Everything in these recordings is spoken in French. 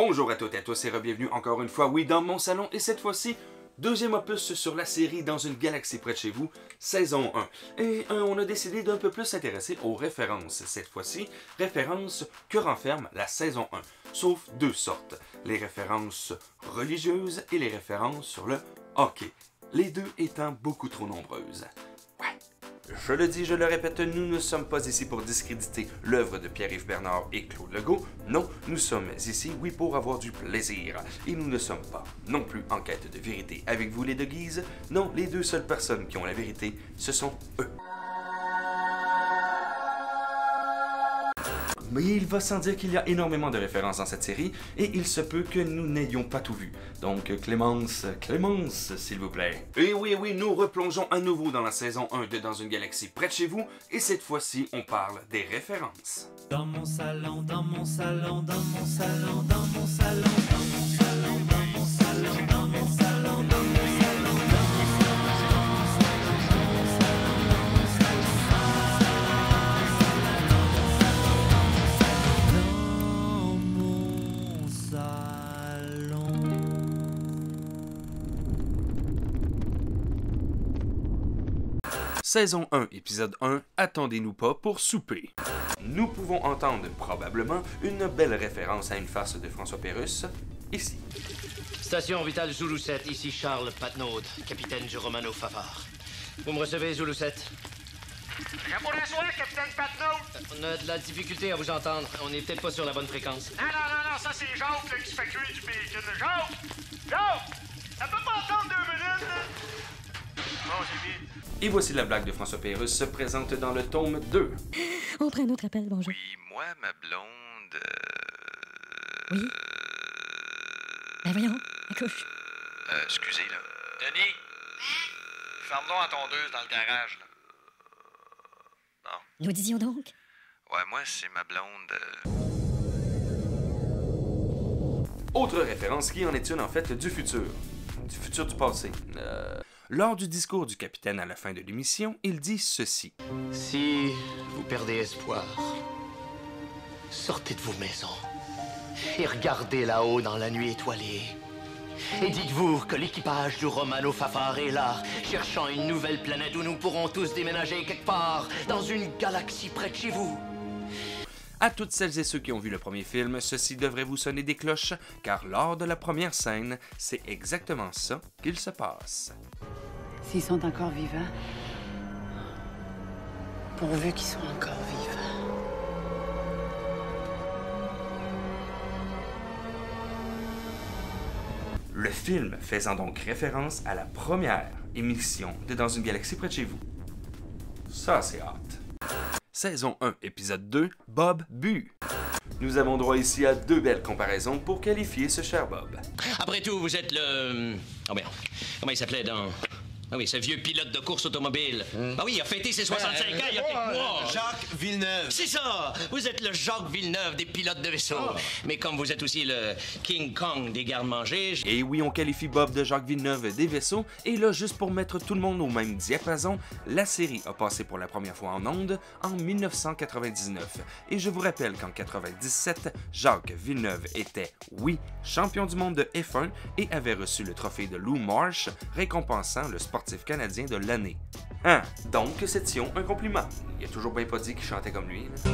Bonjour à toutes et à tous et re-bienvenue encore une fois, oui, dans mon salon, et cette fois-ci, deuxième opus sur la série Dans une galaxie près de chez vous, saison 1. Et on a décidé d'un peu plus s'intéresser aux références, cette fois-ci, références que renferme la saison 1, sauf deux sortes, les références religieuses et les références sur le hockey, les deux étant beaucoup trop nombreuses. Je le dis, je le répète, nous ne sommes pas ici pour discréditer l'œuvre de Pierre-Yves Bernard et Claude Legault. Non, nous sommes ici, oui, pour avoir du plaisir. Et nous ne sommes pas non plus en quête de vérité avec vous les deux guises. Non, les deux seules personnes qui ont la vérité, ce sont eux. Mais il va sans dire qu'il y a énormément de références dans cette série, et il se peut que nous n'ayons pas tout vu. Donc Clémence, s'il vous plaît. Et oui, nous replongeons à nouveau dans la saison 1 de Dans une galaxie près de chez vous, et cette fois-ci, on parle des références. Dans mon salon, dans mon salon, dans mon salon, dans mon salon, dans mon salon, dans mon salon, dans mon salon, dans mon salon. Saison 1, épisode 1, Attendez-nous pas pour souper. Nous pouvons entendre probablement une belle référence à une farce de François Pérusse, ici. Station Vitale Zulu 7, ici Charles Patnaud, capitaine du Romano Fafard. Vous me recevez, Zulu 7? Pour la soirée, capitaine Patnaud! On a de la difficulté à vous entendre. On n'est peut-être pas sur la bonne fréquence. Non, ça c'est Jacques là, qui se fait cuire du bacon. Jacques! Ça peut pas attendre 2 minutes, là? Bon, c'est vite. Et voici la blague de François Pérusse se présente dans le tome 2. On prend un autre appel, bonjour. Oui, moi, ma blonde... Oui? Ben voyons, accouche. Excusez, là. Denis? Ferme donc la tondeuse dans le garage, là. Nous disions donc? Ouais, moi, c'est ma blonde... Autre référence qui en est une en fait du futur du passé. Lors du discours du capitaine à la fin de l'émission, il dit ceci. Si vous perdez espoir, sortez de vos maisons et regardez là-haut dans la nuit étoilée. Et dites-vous que l'équipage du Romano Fafard est là, cherchant une nouvelle planète où nous pourrons tous déménager quelque part, dans une galaxie près de chez vous. À toutes celles et ceux qui ont vu le premier film, ceci devrait vous sonner des cloches, car lors de la première scène, c'est exactement ça qu'il se passe. S'ils sont encore vivants, pourvu qu'ils soient encore vivants. Le film faisant donc référence à la première émission de Dans une galaxie près de chez vous. Ça, c'est hâte. Saison 1, épisode 2, Bob Bu. Nous avons droit ici à deux belles comparaisons pour qualifier ce cher Bob. Après tout, vous êtes le... Oh merde, comment il s'appelait dans... Ah oui, ce vieux pilote de course automobile. Ah oui, il a fêté ses 65 ans il y a quelques mois. Jacques Villeneuve. C'est ça! Vous êtes le Jacques Villeneuve des pilotes de vaisseau. Mais comme vous êtes aussi le King Kong des gardes-manger... Et oui, on qualifie Bob de Jacques Villeneuve des vaisseaux, et là, juste pour mettre tout le monde au même diapason, la série a passé pour la première fois en ondes en 1999. Et je vous rappelle qu'en 97, Jacques Villeneuve était, oui, champion du monde de F1 et avait reçu le trophée de Lou Marsh, récompensant le sportif canadien de l'année. Hein? Donc, c'est Sion un compliment. Il a toujours bien pas dit qu'il chantait comme lui. Là.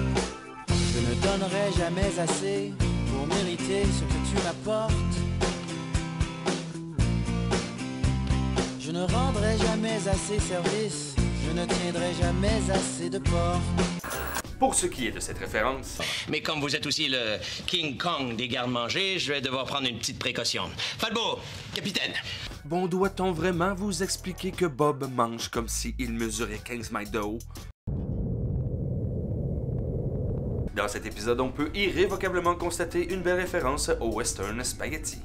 Je ne donnerai jamais assez pour mériter ce que tu m'apportes. Je ne rendrai jamais assez service. Je ne tiendrai jamais assez de porte. Pour ce qui est de cette référence... Mais comme vous êtes aussi le King Kong des gardes-manger, je vais devoir prendre une petite précaution. Falbo, capitaine. Bon, doit-on vraiment vous expliquer que Bob mange comme s'il mesurait 15 mètres de haut? Dans cet épisode, on peut irrévocablement constater une belle référence au western spaghetti.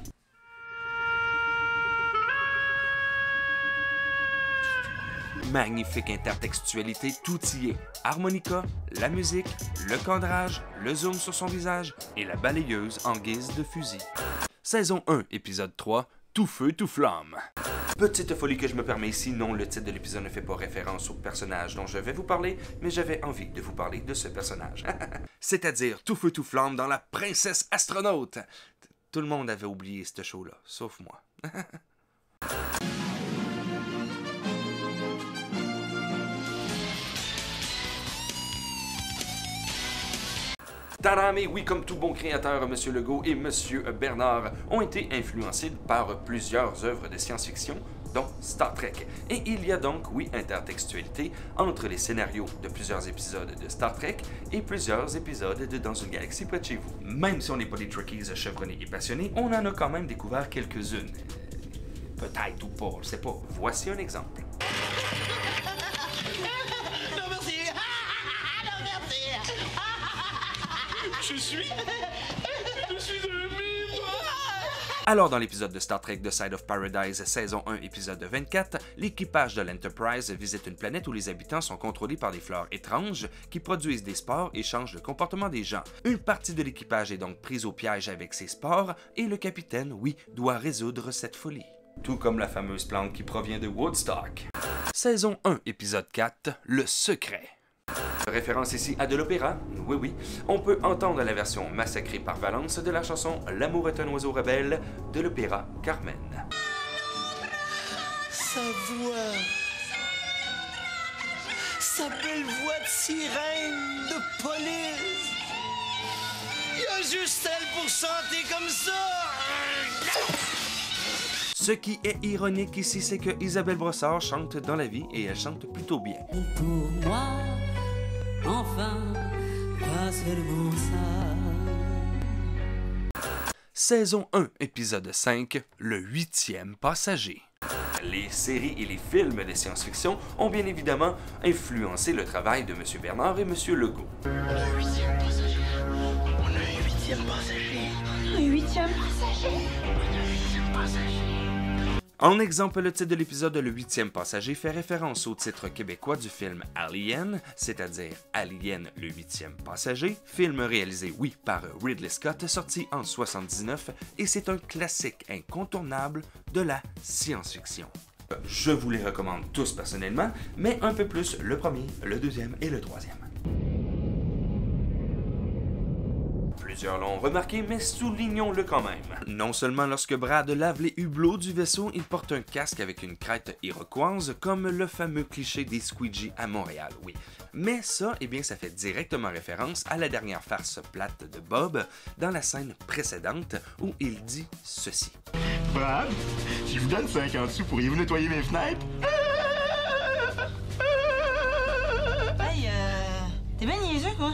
Magnifique intertextualité, tout y est. Harmonica, la musique, le cadrage, le zoom sur son visage et la balayeuse en guise de fusil. Saison 1, épisode 3, Tout feu, tout flamme. Petite folie que je me permets ici, non, le titre de l'épisode ne fait pas référence au personnage dont je vais vous parler, mais j'avais envie de vous parler de ce personnage. C'est-à-dire Tout feu, tout flamme dans La Princesse Astronaute. Tout le monde avait oublié ce show-là, sauf moi. Tadam! Et oui, comme tout bon créateur, M. Legault et M. Bernard ont été influencés par plusieurs œuvres de science-fiction, dont Star Trek. Et il y a donc, oui, intertextualité entre les scénarios de plusieurs épisodes de Star Trek et plusieurs épisodes de Dans une galaxie près de chez vous. Même si on n'est pas des Trekkies chevronnés et passionnés, on en a quand même découvert quelques-unes. Peut-être ou pas, je sais pas. Voici un exemple. Je suis un mime. Alors, dans l'épisode de Star Trek The Side of Paradise, saison 1, épisode 24, l'équipage de l'Enterprise visite une planète où les habitants sont contrôlés par des fleurs étranges qui produisent des spores et changent le comportement des gens. Une partie de l'équipage est donc prise au piège avec ces spores et le capitaine, oui, doit résoudre cette folie. Tout comme la fameuse plante qui provient de Woodstock. Saison 1, épisode 4, Le Secret. Référence ici à de l'opéra, oui oui, on peut entendre la version massacrée par Valence de la chanson L'amour est un oiseau rebelle de l'opéra Carmen. Sa voix, sa belle voix de sirène, de police. Il y a juste elle pour chanter comme ça. Ce qui est ironique ici, c'est que Isabelle Brossard chante dans la vie et elle chante plutôt bien. Pour moi, enfin, pas seulement ça. Saison 1, épisode 5, Le 8e passager. Les séries et les films de science-fiction ont bien évidemment influencé le travail de M. Bernard et M. Legault. Le 8e passager. On a un 8e passager. Un 8e passager. On a un 8e passager. En exemple, le titre de l'épisode Le 8e passager fait référence au titre québécois du film Alien, c'est-à-dire Alien le 8e passager, film réalisé, oui, par Ridley Scott, sorti en 1979, et c'est un classique incontournable de la science-fiction. Je vous les recommande tous personnellement, mais un peu plus le premier, le deuxième et le troisième. Plusieurs l'ont remarqué, mais soulignons-le quand même. Non seulement lorsque Brad lave les hublots du vaisseau, il porte un casque avec une crête iroquoise, comme le fameux cliché des squeegees à Montréal, oui. Mais ça, eh bien, ça fait directement référence à la dernière farce plate de Bob, dans la scène précédente, où il dit ceci. Brad, si je vous donne 50 sous, pourriez-vous nettoyer mes fenêtres? Hey, t'es bien niaiseux, quoi?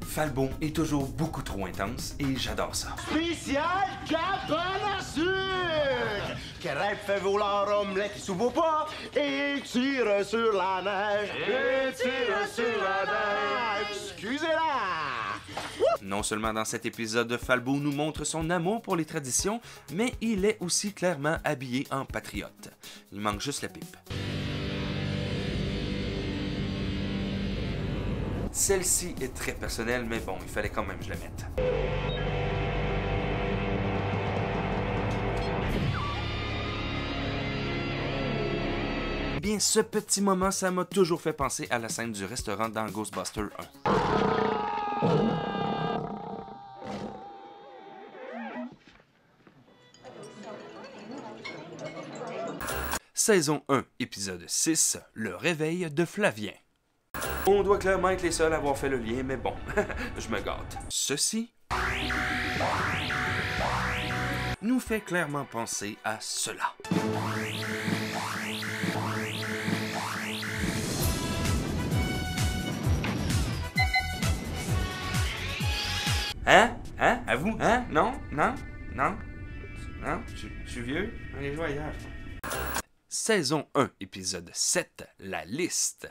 Falbon est toujours beaucoup trop intense et j'adore ça. Spécial cabane à sucre! Crêpe fait voler omelette sous vos pas et tire sur la neige. Et tire sur la neige. Excusez-la! Non seulement dans cet épisode, Falbon nous montre son amour pour les traditions, mais il est aussi clairement habillé en patriote. Il manque juste la pipe. Celle-ci est très personnelle, mais bon, il fallait quand même que je la mette. Bien, ce petit moment, ça m'a toujours fait penser à la scène du restaurant dans Ghostbusters 1. Saison 1, épisode 6, Le réveil de Flavien. On doit clairement être les seuls à avoir fait le lien, mais bon, je me gâte. Ceci nous fait clairement penser à cela. Hein? Hein? À vous? Hein? Non? Non? Non? Non? Je suis vieux? Allez, jouer ailleurs. Saison 1, épisode 7, La liste.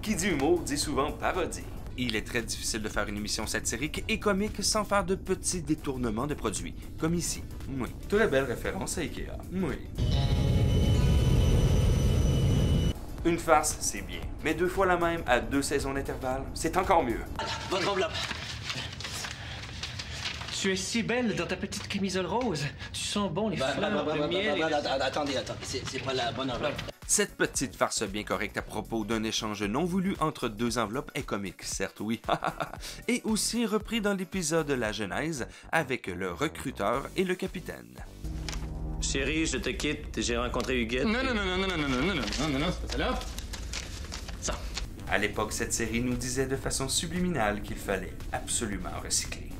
Qui dit humour dit souvent parodie. Il est très difficile de faire une émission satirique et comique sans faire de petits détournements de produits, comme ici. Oui. Très belle référence à Ikea. Oui. Une farce, c'est bien. Mais 2 fois la même à 2 saisons d'intervalle, c'est encore mieux. Votre enveloppe. Tu es si belle dans ta petite camisole rose. Tu sens bon les fleurs, le miel. Attendez, c'est pas la bonne enveloppe. Cette petite farce bien correcte à propos d'un échange non voulu entre deux enveloppes est comique, certes oui, et aussi repris dans l'épisode La Genèse avec le recruteur et le capitaine. Chérie, je te quitte, j'ai rencontré Huguette. Non, c'est pas ça là. Ça. À l'époque, cette série nous disait de façon subliminale qu'il fallait absolument recycler.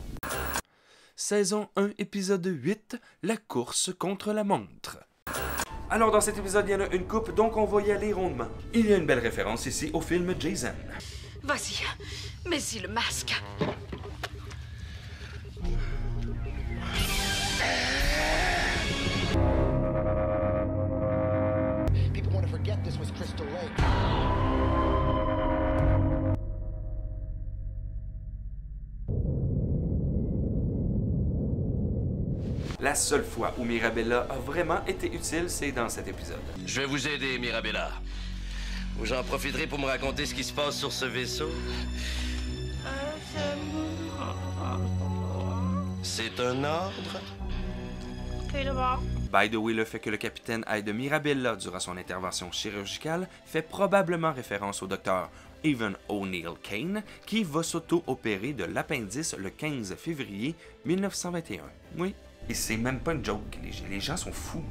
Saison 1, épisode 8, la course contre la montre. Alors dans cet épisode, il y en a une coupe, donc on va y aller rondement. Il y a une belle référence ici au film Jason. Vas-y, mets-y le masque. People want to forget this was Crystal Lake. La seule fois où Mirabella a vraiment été utile, c'est dans cet épisode. Je vais vous aider, Mirabella. Vous en profiterez pour me raconter ce qui se passe sur ce vaisseau. C'est un ordre? By the way, le fait que le capitaine aide Mirabella durant son intervention chirurgicale fait probablement référence au docteur Evan O'Neill Kane, qui va s'auto-opérer de l'appendice le 15 février 1921. Oui. Et c'est même pas une joke, les gens sont fous.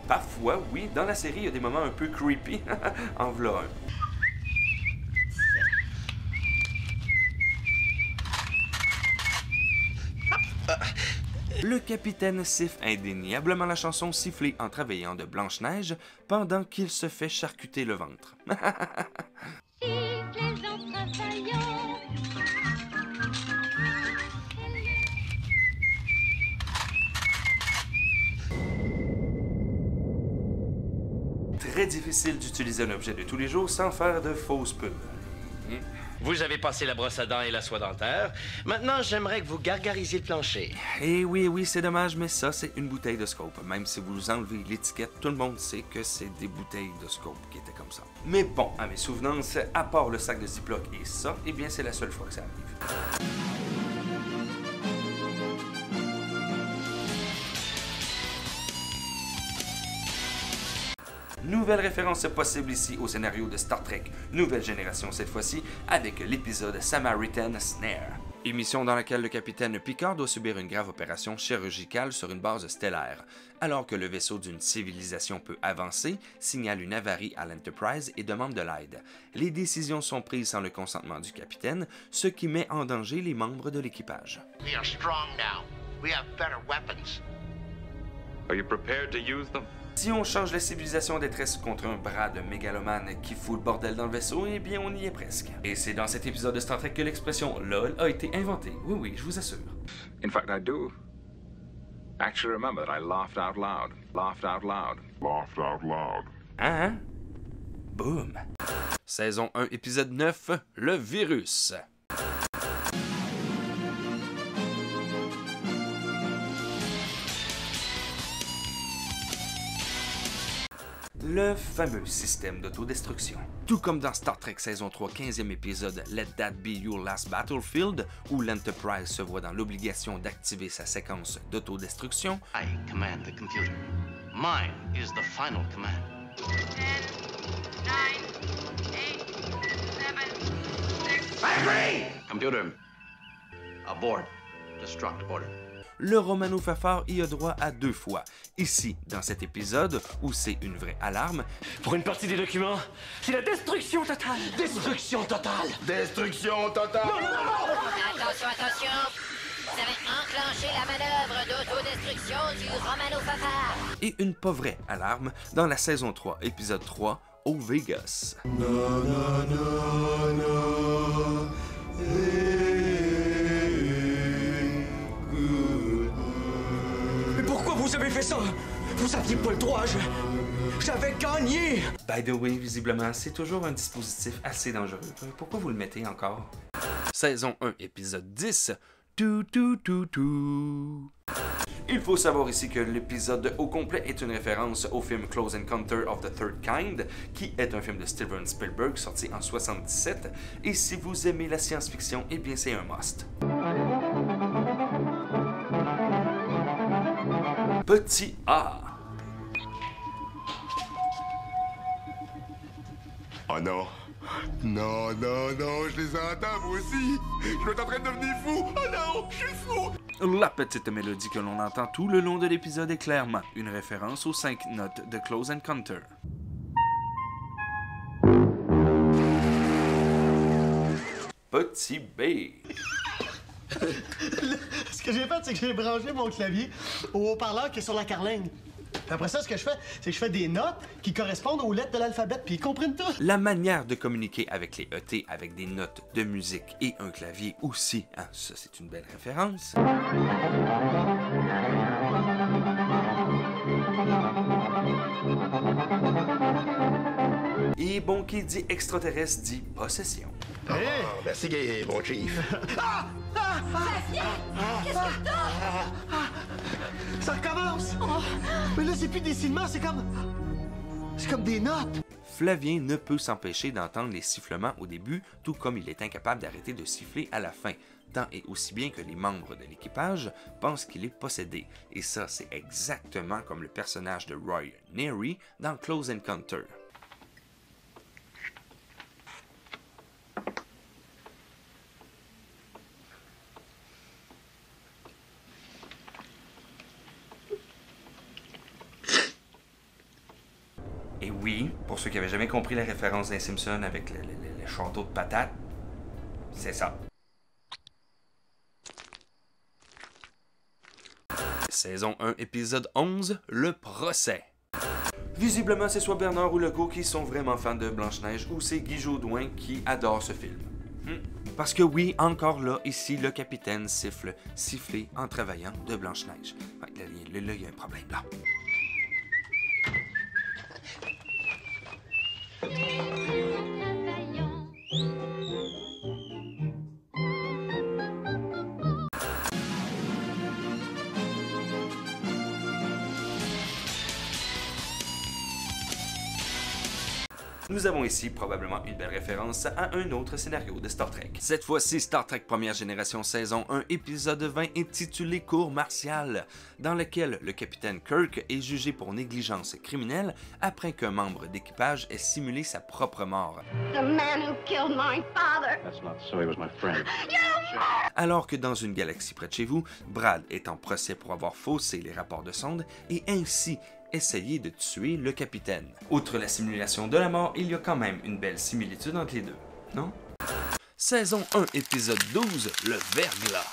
Parfois, oui, dans la série, il y a des moments un peu creepy. En v'là un. Le capitaine siffle indéniablement la chanson sifflée en travaillant de Blanche-Neige pendant qu'il se fait charcuter le ventre. Très difficile d'utiliser un objet de tous les jours sans faire de fausses pubs. Vous avez passé la brosse à dents et la soie dentaire. Maintenant, j'aimerais que vous gargarisiez le plancher. Eh oui, c'est dommage, mais ça, c'est une bouteille de Scope. Même si vous enlevez l'étiquette, tout le monde sait que c'est des bouteilles de Scope qui étaient comme ça. Mais bon, à mes souvenances, à part le sac de Ziploc et ça, eh bien, c'est la seule fois que ça arrive. Nouvelle référence possible ici au scénario de Star Trek, nouvelle génération cette fois-ci, avec l'épisode Samaritan Snare. Émission dans laquelle le capitaine Picard doit subir une grave opération chirurgicale sur une base stellaire. Alors que le vaisseau d'une civilisation peu avancée signale une avarie à l'Enterprise et demande de l'aide. Les décisions sont prises sans le consentement du capitaine, ce qui met en danger les membres de l'équipage. We are strong now. We have better weapons. Are you prepared to use them? Si on change la civilisation détresse contre un bras de mégalomane qui fout le bordel dans le vaisseau, eh bien on y est presque. Et c'est dans cet épisode de Star Trek que l'expression LOL a été inventée. Oui, je vous assure. In fact, I do. Actually remember that I laughed out loud. Laughed out loud. Laughed out loud. Hein? Boum. Saison 1, épisode 9, le virus. Le fameux système d'autodestruction. Tout comme dans Star Trek saison 3, 15e épisode Let That Be Your Last Battlefield, où l'Enterprise se voit dans l'obligation d'activer sa séquence d'autodestruction. I command the computer. Mine is the final command. 10, 9, 8, 7, 6... I agree! Computer, abort. Destruct order. Le Romano Fafard y a droit à 2 fois. Ici, dans cet épisode, où c'est une vraie alarme. Pour une partie des documents, c'est la destruction totale. Destruction totale. Destruction totale. Attention, attention. Vous avez enclenché la manœuvre d'autodestruction du Romano Fafard. Et une pas vraie alarme dans la saison 3, épisode 3, au Vegas. Vous avez fait ça! Vous aviez pas le droit, j'avais gagné! By the way, visiblement, c'est toujours un dispositif assez dangereux. Pourquoi vous le mettez encore? Saison 1, épisode 10, tout. Il faut savoir ici que l'épisode au complet est une référence au film Close Encounter of the Third Kind, qui est un film de Steven Spielberg sorti en 1977, et si vous aimez la science-fiction, eh bien c'est un must. Petit A. Oh non. Non, non, non, je les entends, moi aussi. Je vais être en train de devenir fou. Oh non, je suis fou. La petite mélodie que l'on entend tout le long de l'épisode est clairement une référence aux 5 notes de Close Encounter. Petit B. Ce que j'ai fait, c'est que j'ai branché mon clavier au haut-parleur qui est sur la carlingue. Après ça, ce que je fais, c'est que je fais des notes qui correspondent aux lettres de l'alphabet, puis ils comprennent tout. La manière de communiquer avec les ET avec des notes de musique et un clavier aussi, hein, ça c'est une belle référence. Et bon, qui dit extraterrestre dit possession. Hey. Merci, bon chief. Qu'est-ce que t'as? Ça recommence! Mais là, c'est plus des sifflements, c'est comme des notes. Flavien ne peut s'empêcher d'entendre les sifflements au début, tout comme il est incapable d'arrêter de siffler à la fin, tant et aussi bien que les membres de l'équipage pensent qu'il est possédé. Et ça, c'est exactement comme le personnage de Roy Neary dans Close Encounter. Et oui, pour ceux qui n'avaient jamais compris la référence des Simpsons avec le château de patates, c'est ça. Saison 1, épisode 11, le procès. Visiblement, c'est soit Bernard ou Legault qui sont vraiment fans de Blanche-Neige, ou c'est Guy Jodoin qui adore ce film. Parce que oui, encore là, ici, le capitaine siffler en travaillant de Blanche-Neige. Ouais, là, il y a un problème, là. Nous avons ici probablement une belle référence à un autre scénario de Star Trek. Cette fois-ci, Star Trek Première Génération saison 1, épisode 20, intitulé Cour martiale, dans lequel le capitaine Kirk est jugé pour négligence criminelle après qu'un membre d'équipage ait simulé sa propre mort. The man who killed my father. That's not so, he was my friend. Alors que dans une galaxie près de chez vous, Brad est en procès pour avoir faussé les rapports de sonde et ainsi essayer de tuer le capitaine. Outre la simulation de la mort, il y a quand même une belle similitude entre les deux, non? Saison 1, épisode 12, le verglas.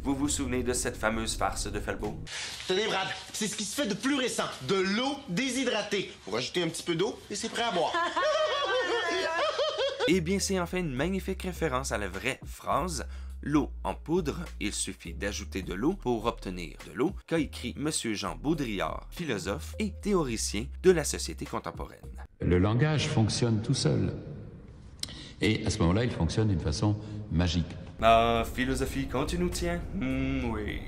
Vous vous souvenez de cette fameuse farce de Falbo? Tenez, Brad, c'est ce qui se fait de plus récent. De l'eau déshydratée. Faut rajouter un petit peu d'eau et c'est prêt à boire. Eh bien, c'est enfin une magnifique référence à la vraie phrase « L'eau en poudre, il suffit d'ajouter de l'eau pour obtenir de l'eau » qu'a écrit M. Jean Baudrillard, philosophe et théoricien de la société contemporaine. Le langage fonctionne tout seul. Et à ce moment-là, il fonctionne d'une façon magique. Ah, philosophie, quand tu nous tiens? Oui.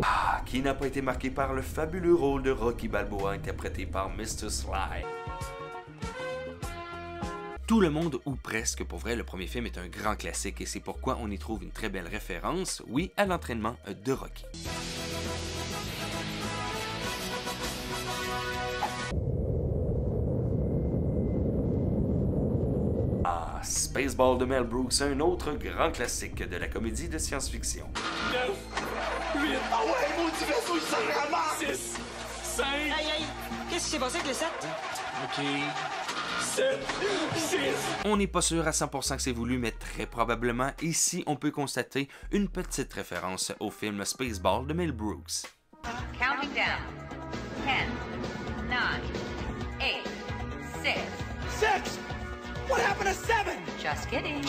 Ah, qui n'a pas été marqué par le fabuleux rôle de Rocky Balboa interprété par Mr. Sly? Tout le monde, ou presque, pour vrai, le premier film est un grand classique et c'est pourquoi on y trouve une très belle référence, oui, à l'entraînement de Rocky. Ah, Spaceball de Mel Brooks, un autre grand classique de la comédie de science-fiction. 9, 8, ah ouais, maudit vaisseau, il s'en ramasse! 6, 5... Aïe, aïe, qu'est-ce qui s'est passé avec le 7? OK... 7, 6... On n'est pas sûr à 100% que c'est voulu, mais très probablement, ici, on peut constater une petite référence au film Spaceball de Mel Brooks. Counting down. 10, 9, 8, 6... 6! What happened to 7? Just kidding.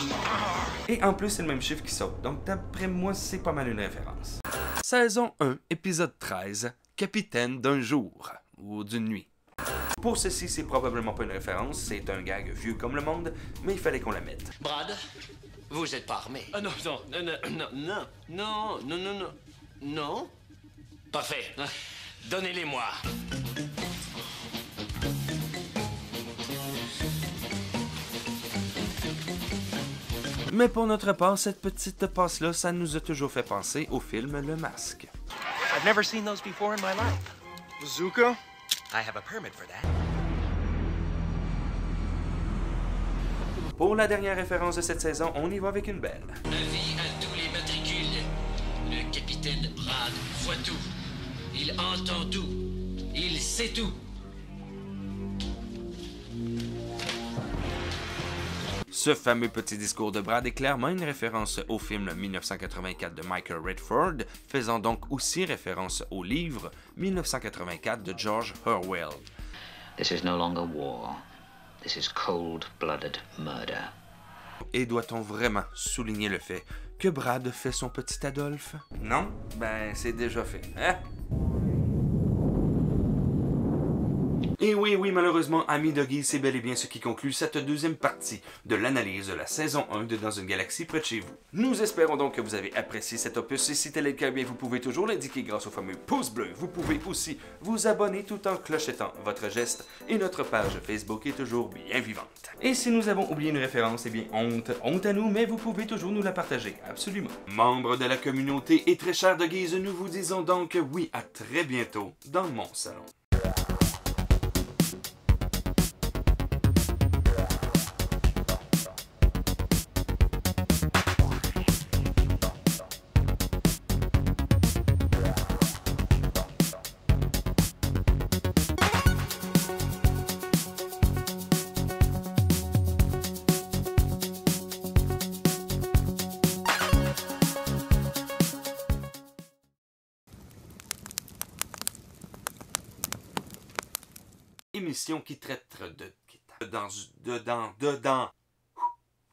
Et en plus, c'est le même chiffre qui saute, donc d'après moi, c'est pas mal une référence. Saison 1, épisode 13, Capitaine d'un jour, ou d'une nuit. Pour ceci, c'est probablement pas une référence, c'est un gag vieux comme le monde, mais il fallait qu'on la mette. Brad, vous êtes pas armé. Ah non, non, non, non, non, non, non, non, non, non. Parfait. Donnez-les-moi. Mais pour notre part, cette petite passe-là, ça nous a toujours fait penser au film Le Masque. I've never seen those before in my life. Bazooka? I have a permit for that. Pour la dernière référence de cette saison, on y va avec une belle. Avis à tous les matricules. Le capitaine Brad voit tout. Il entend tout. Il sait tout. Ce fameux petit discours de Brad est clairement une référence au film 1984 de Michael Redford, faisant donc aussi référence au livre 1984 de George Orwell. This is no longer war. This is cold-blooded murder. Et doit-on vraiment souligner le fait que Brad fait son petit Adolphe? Non? Ben, c'est déjà fait, hein? Et oui, malheureusement, amis Doggy, c'est bel et bien ce qui conclut cette deuxième partie de l'analyse de la saison 1 de Dans une galaxie près de chez vous. Nous espérons donc que vous avez apprécié cet opus, et si tel est le cas, bien vous pouvez toujours l'indiquer grâce au fameux pouce bleu. Vous pouvez aussi vous abonner tout en clochettant votre geste, et notre page Facebook est toujours bien vivante. Et si nous avons oublié une référence, eh bien honte à nous, mais vous pouvez toujours nous la partager, absolument. Membres de la communauté et très chers Doggies, nous vous disons donc oui à très bientôt dans mon salon. Émission qui traite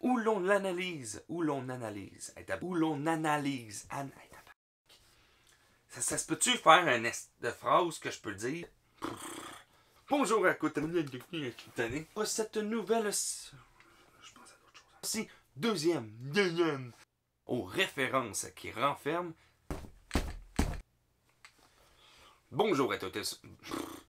où l'on analyse, ça se peut-tu faire un de phrase que je peux dire? Bonjour à côté cette nouvelle, je pense à d'autres choses. Aussi, deuxième, aux références qui renferment. Bonjour à tous.